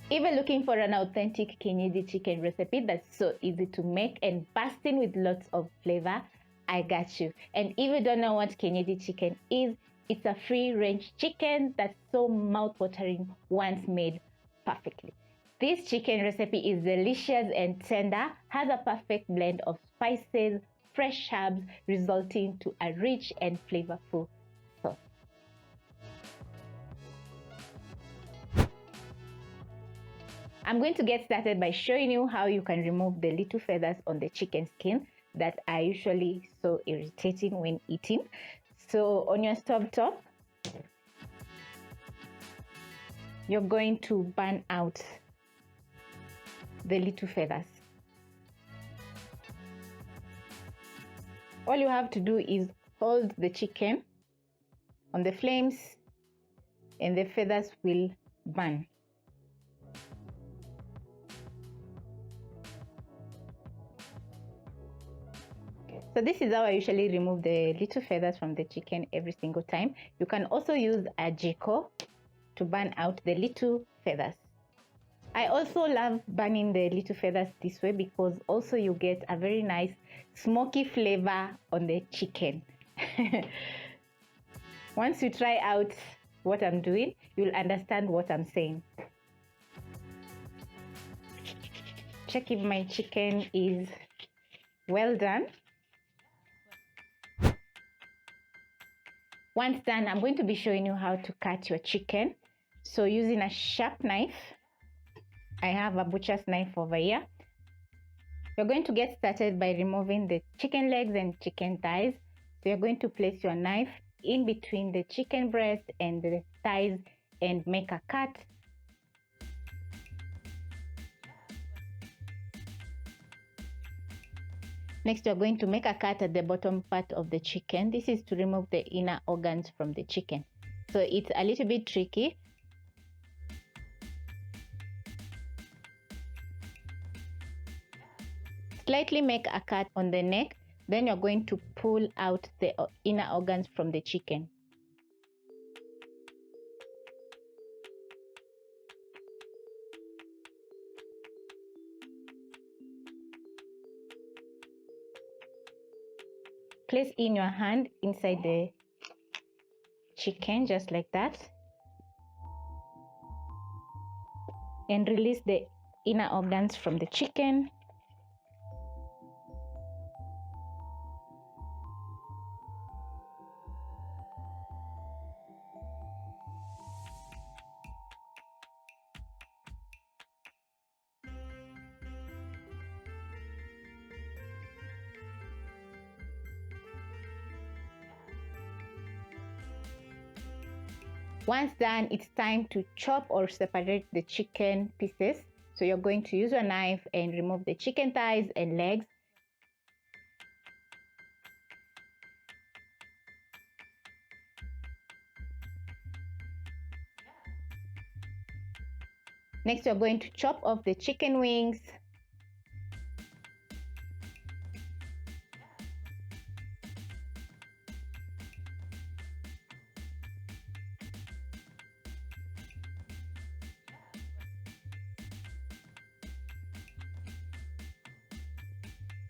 If you're looking for an authentic Kienyeji chicken recipe that's so easy to make and bursting with lots of flavor, I got you. And if you don't know what Kienyeji chicken is, it's a free-range chicken that's so mouth-watering once made perfectly. This chicken recipe is delicious and tender, has a perfect blend of spices, fresh herbs, resulting to a rich and flavorful sauce. I'm going to get started by showing you how you can remove the little feathers on the chicken skin that are usually so irritating when eating. So on your stove top, you're going to burn out the little feathers. All you have to do is hold the chicken on the flames and the feathers will burn. So this is how I usually remove the little feathers from the chicken every single time. You can also use a jiko to burn out the little feathers. I also love burning the little feathers this way because also you get a very nice smoky flavor on the chicken. Once you try out what I'm doing, you'll understand what I'm saying. Check if my chicken is well done. Once done, I'm going to be showing you how to cut your chicken. So using a sharp knife, I have a butcher's knife over here. You're going to get started by removing the chicken legs and chicken thighs. So you're going to place your knife in between the chicken breast and the thighs and make a cut. Next, you're going to make a cut at the bottom part of the chicken. This is to remove the inner organs from the chicken. So it's a little bit tricky. Slightly make a cut on the neck, then you're going to pull out the inner organs from the chicken. Place in your hand inside the chicken, just like that, and release the inner organs from the chicken. Once done, it's time to chop or separate the chicken pieces. So you're going to use a knife and remove the chicken thighs and legs. Next, you're going to chop off the chicken wings.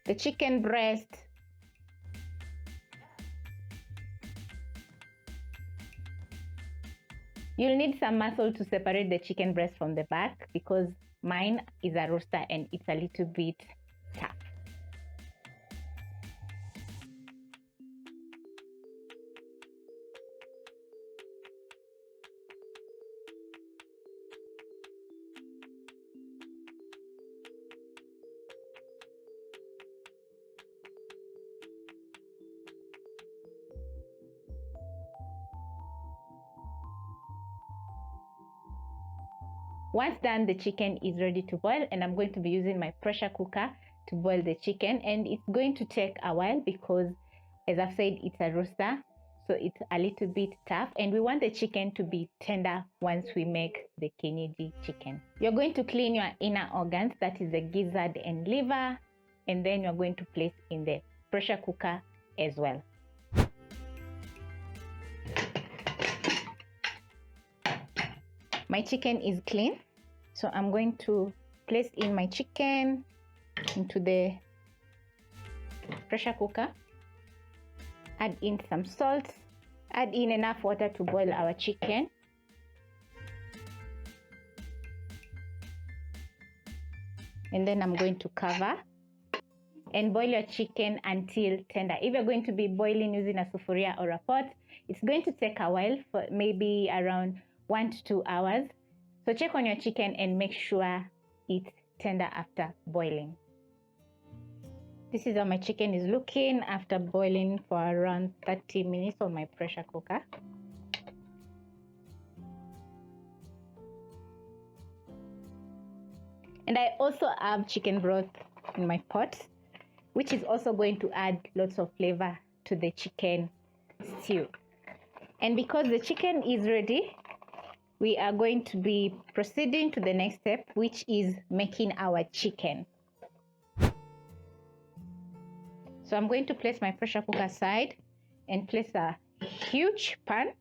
The chicken breast. You'll need some muscle to separate the chicken breast from the back because mine is a roaster and it's a little bit tough. Once done, the chicken is ready to boil, and I'm going to be using my pressure cooker to boil the chicken, and it's going to take a while because, as I've said, it's a roaster, so it's a little bit tough, and we want the chicken to be tender once we make the Kienyeji chicken. You're going to clean your inner organs, that is the gizzard and liver, and then you're going to place in the pressure cooker as well. My chicken is clean, So I'm going to place in my chicken into the pressure cooker, add in some salt, add in enough water to boil our chicken. And then I'm going to cover and boil your chicken until tender. If you're going to be boiling using a sufuria or a pot, it's going to take a while, for maybe around 1 to 2 hours. So check on your chicken and make sure it's tender after boiling. This is how my chicken is looking after boiling for around 30 minutes on my pressure cooker. And I also have chicken broth in my pot, which is also going to add lots of flavor to the chicken stew. And because the chicken is ready, we are going to be proceeding to the next step, which is making our chicken. So I'm going to place my pressure cooker aside and place a huge pan.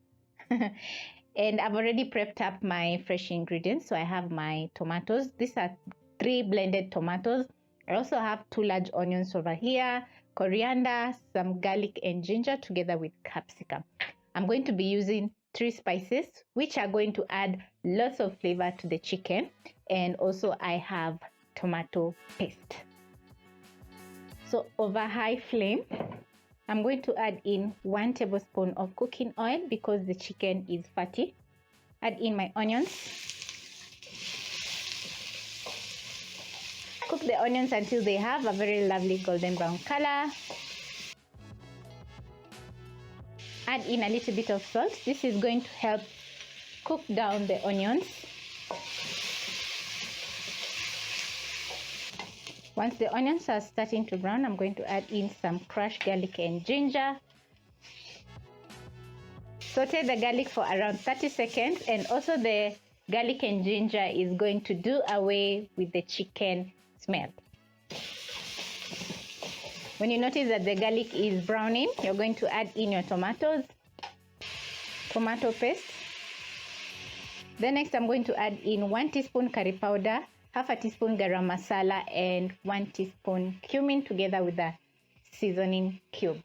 And I've already prepped up my fresh ingredients. So I have my tomatoes. These are 3 blended tomatoes. I also have 2 large onions over here, coriander, some garlic and ginger together with capsicum. I'm going to be using 3 spices, which are going to add lots of flavor to the chicken. And also I have tomato paste. So over high flame, I'm going to add in 1 tablespoon of cooking oil because the chicken is fatty. Add in my onions. Cook the onions until they have a very lovely golden brown color. Add in a little bit of salt. This is going to help cook down the onions. Once the onions are starting to brown, I'm going to add in some crushed garlic and ginger. Saute the garlic for around 30 seconds, and also the garlic and ginger is going to do away with the chicken smell. When you notice that the garlic is browning, you're going to add in your tomatoes, tomato paste. Then next I'm going to add in 1 teaspoon curry powder, half a teaspoon garam masala, and 1 teaspoon cumin together with the seasoning cube.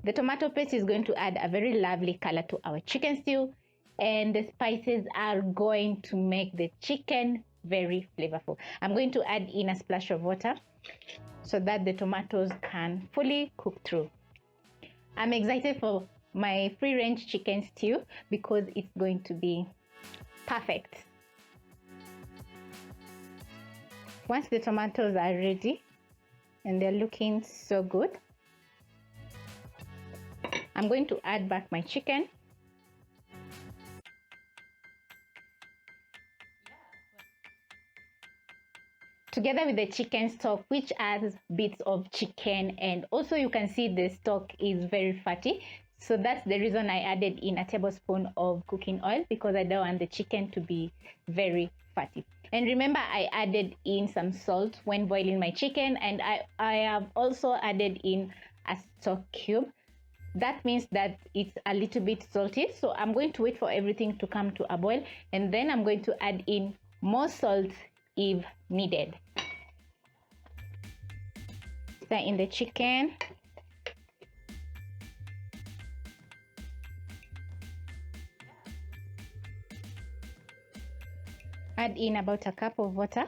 The tomato paste is going to add a very lovely color to our chicken stew, and the spices are going to make the chicken very flavorful. I'm going to add in a splash of water so that the tomatoes can fully cook through. I'm excited for my free-range chicken stew because it's going to be perfect. Once the tomatoes are ready and they're looking so good, I'm going to add back my chicken. Together with the chicken stock, which adds bits of chicken, and also you can see the stock is very fatty. So that's the reason I added in a tablespoon of cooking oil, because I don't want the chicken to be very fatty. And remember, I added in some salt when boiling my chicken, and I have also added in a stock cube. That means that it's a little bit salty. So I'm going to wait for everything to come to a boil, and then I'm going to add in more salt if needed. Stir in the chicken. Add in about a cup of water.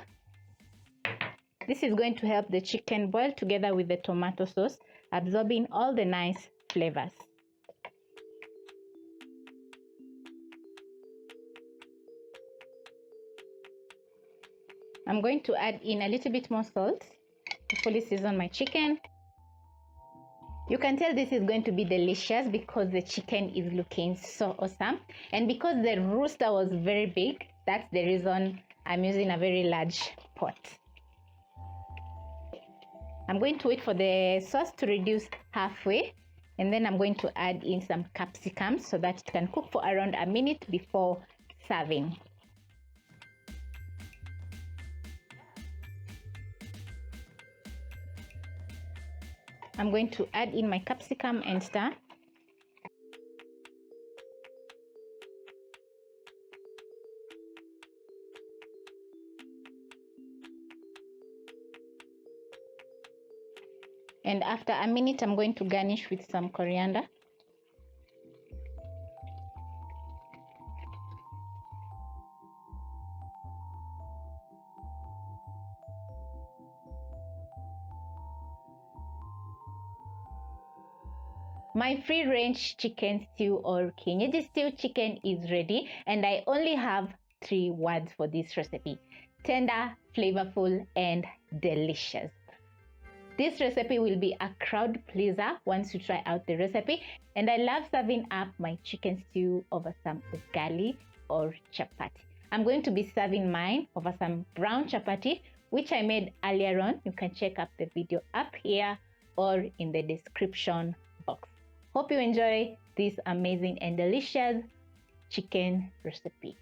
This is going to help the chicken boil together with the tomato sauce, absorbing all the nice flavors. I'm going to add in a little bit more salt to fully season my chicken. You can tell this is going to be delicious because the chicken is looking so awesome, and because the rooster was very big, that's the reason I'm using a very large pot. I'm going to wait for the sauce to reduce halfway, and then I'm going to add in some capsicum so that it can cook for around a minute before serving. I'm going to add in my capsicum and stir. And after a minute, I'm going to garnish with some coriander. My free range chicken stew or Kienyeji stew chicken is ready, and I only have 3 words for this recipe: tender, flavorful, and delicious. This recipe will be a crowd pleaser once you try out the recipe, and I love serving up my chicken stew over some ugali or chapati. I'm going to be serving mine over some brown chapati, which I made earlier on. You can check out the video up here or in the description box. Hope you enjoy this amazing and delicious chicken recipe.